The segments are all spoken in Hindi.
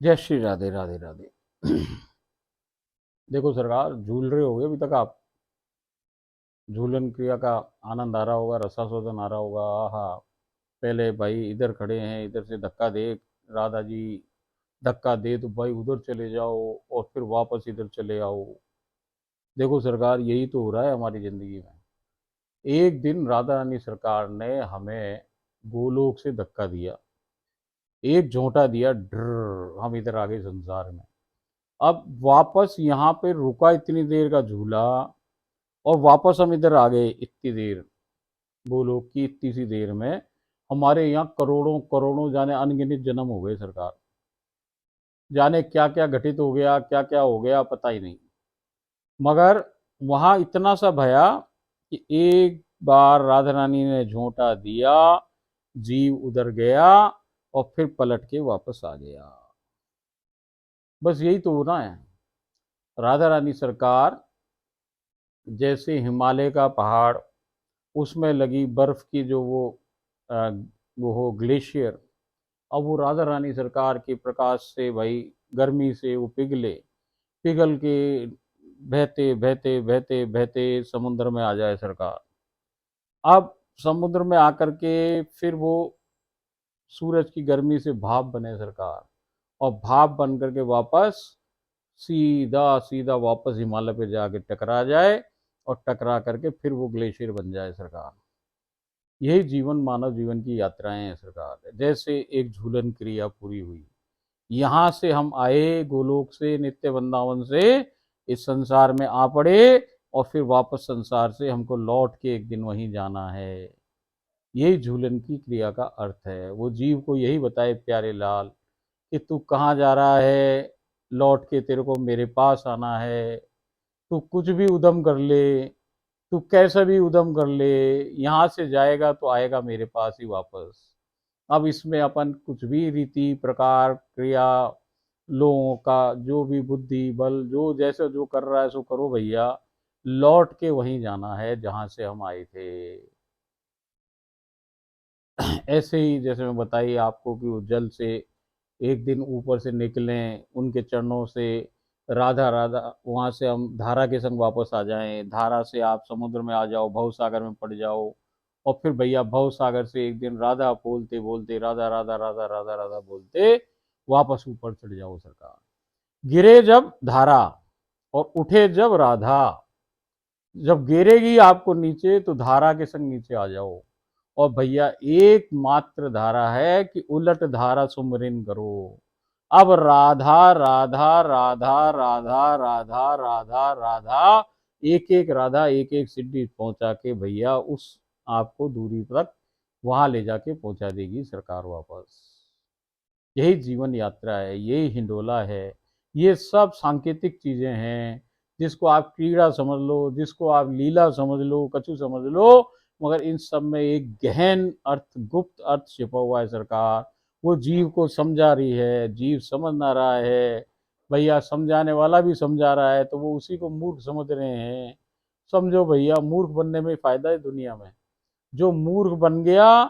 जय श्री राधे राधे राधे। देखो सरकार, झूल रहे होगे अभी तक आप। झूलन क्रिया का आनंद आ रहा होगा, रसास्वादन आ रहा होगा। आहा, पहले भाई इधर खड़े हैं, इधर से धक्का दे राधा जी, धक्का दे तो भाई उधर चले जाओ और फिर वापस इधर चले आओ। देखो सरकार, यही तो हो रहा है हमारी जिंदगी में। एक दिन राधा रानी सरकार ने हमें गोलोक से धक्का दिया, एक झोंटा दिया, ड्र हम इधर आ गए संसार में। अब वापस यहाँ पे रुका इतनी देर का झूला, और वापस हम इधर आ गए इतनी देर, गोलोक की इतनी सी देर में। हमारे यहाँ करोड़ों करोड़ों जाने अनगिनत जन्म हो गए सरकार। जाने क्या क्या घटित हो गया, क्या क्या हो गया, पता ही नहीं। मगर वहां इतना सा भया कि एक बार राधा रानी ने झोंटा दिया, जीव उधर गया और फिर पलट के वापस आ गया। बस यही तो होना है। राधा रानी सरकार जैसे हिमालय का पहाड़, उसमें लगी बर्फ की जो अ, वो हो ग्लेशियर, अब वो राधा रानी सरकार के प्रकाश से भाई, गर्मी से वो पिघले, पिघल के बहते बहते बहते बहते समुद्र में आ जाए सरकार। अब समुद्र में आकर के फिर वो सूरज की गर्मी से भाप बने सरकार, और भाप बन करके वापस सीधा सीधा वापस हिमालय पे जाके टकरा जाए, और टकरा करके फिर वो ग्लेशियर बन जाए सरकार। यही जीवन, मानव जीवन की यात्राएं हैं सरकार। जैसे एक झूलन क्रिया पूरी हुई, यहाँ से हम आए गोलोक से, नित्य वृंदावन से इस संसार में आ पड़े, और फिर वापस संसार से हमको लौट के एक दिन वहीं जाना है। यही झूलन की क्रिया का अर्थ है। वो जीव को यही बताए प्यारे लाल कि तू कहाँ जा रहा है, लौट के तेरे को मेरे पास आना है। तू कुछ भी उद्यम कर ले, तू कैसा भी उद्यम कर ले, यहाँ से जाएगा तो आएगा मेरे पास ही वापस। अब इसमें अपन कुछ भी रीति प्रकार क्रिया, लोगों का जो भी बुद्धि बल जो जैसे जो कर रहा है सो करो भैया, लौट के वहीं जाना है जहां से हम आए थे। ऐसे ही जैसे मैं बताइए आपको कि वो जल से एक दिन ऊपर से निकलें, उनके चरणों से राधा राधा, वहां से हम धारा के संग वापस आ जाएं, धारा से आप समुद्र में आ जाओ, भव सागर में पड़ जाओ, और फिर भैया भव सागर से एक दिन राधा बोलते बोलते, राधा राधा राधा राधा राधा बोलते वापस ऊपर चढ़ जाओ सरकार। गिरे जब धारा और उठे जब राधा, जब गिरेगी आपको नीचे तो धारा के संग नीचे आ जाओ। और भैया एकमात्र धारा है कि उलट धारा सुमरिन करो। अब राधा राधा राधा राधा राधा राधा राधा, एक एक राधा एक एक सिद्धि पहुंचा के भैया उस आपको दूरी तक वहां ले जाके पहुंचा देगी सरकार वापस। यही जीवन यात्रा है, यही हिंडोला है। ये सब सांकेतिक चीजें हैं, जिसको आप क्रीड़ा समझ लो, जिसको आप लीला समझ लो, कछु समझ लो, मगर इन सब में एक गहन अर्थ, गुप्त अर्थ छिपा हुआ है सरकार। वो जीव को समझा रही है, जीव समझ ना रहा है भैया, समझाने वाला भी समझा रहा है तो वो उसी को मूर्ख समझ रहे हैं। समझो भैया, मूर्ख बनने में फायदा है दुनिया में। जो मूर्ख बन गया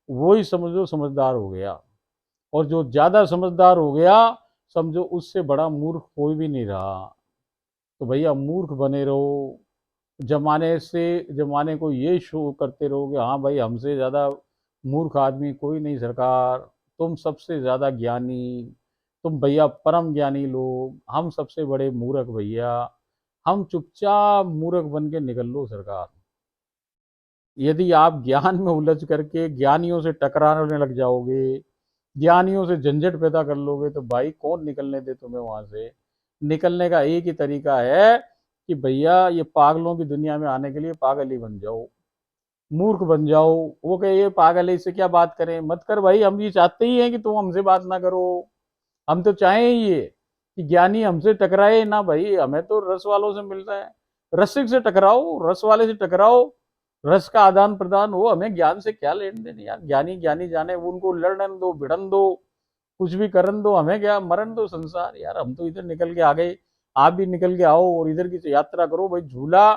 वो ही समझो समझदार हो गया, और जो ज्यादा समझदार हो गया समझो उससे बड़ा मूर्ख कोई भी नहीं रहा। तो भैया मूर्ख बने रहो, जमाने से जमाने को ये शो करते रहो कि हाँ भाई हमसे ज़्यादा मूर्ख आदमी कोई नहीं सरकार, तुम सबसे ज़्यादा ज्ञानी, तुम भैया परम ज्ञानी लोग, हम सबसे बड़े मूर्ख भैया। हम चुपचाप मूर्ख बन के निकल लो सरकार। यदि आप ज्ञान में उलझ करके ज्ञानियों से टकराने लग जाओगे, ज्ञानियों से झंझट पैदा कर लोगे, तो भाई कौन निकलने दे तुम्हें वहां से। निकलने का एक ही तरीका है कि भैया ये पागलों की दुनिया में आने के लिए पागल ही बन जाओ, मूर्ख बन जाओ। वो कहे ये पागल है, इससे क्या बात करें, मत कर भाई, हम ये चाहते ही हैं कि तुम हमसे बात ना करो। हम तो चाहें ही ये कि ज्ञानी हमसे टकराए ना भाई, हमें तो रस वालों से मिलता है। रसिक से टकराओ, रस वाले से टकराओ, रस का आदान प्रदान हो, हमें ज्ञान से क्या लेन देन यार। ज्ञानी ज्ञानी जाने, वो उनको लड़न दो, भिड़न दो, कुछ भी करन दो, हमें क्या, मरन दो संसार यार। हम तो इधर निकल के आ गए, आप भी निकल के आओ और इधर की यात्रा करो भाई। झूला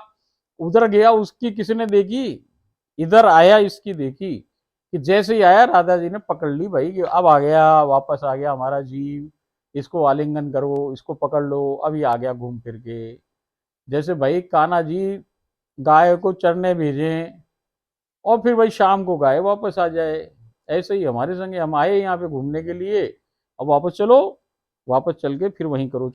उधर गया उसकी किसने देखी, इधर आया इसकी देखी। कि जैसे ही आया राधा जी ने पकड़ ली भाई कि अब आ गया, वापस आ गया हमारा जीव, इसको आलिंगन करो, इसको पकड़ लो, अभी आ गया घूम फिर के। जैसे भाई कान्हा जी गाय को चरने भेजें और फिर भाई शाम को गाय वापस आ जाए। ऐसे ही हमारे संगे, हम आए यहाँ पे घूमने के लिए, अब वापस चलो, वापस चल के फिर वहीं करो।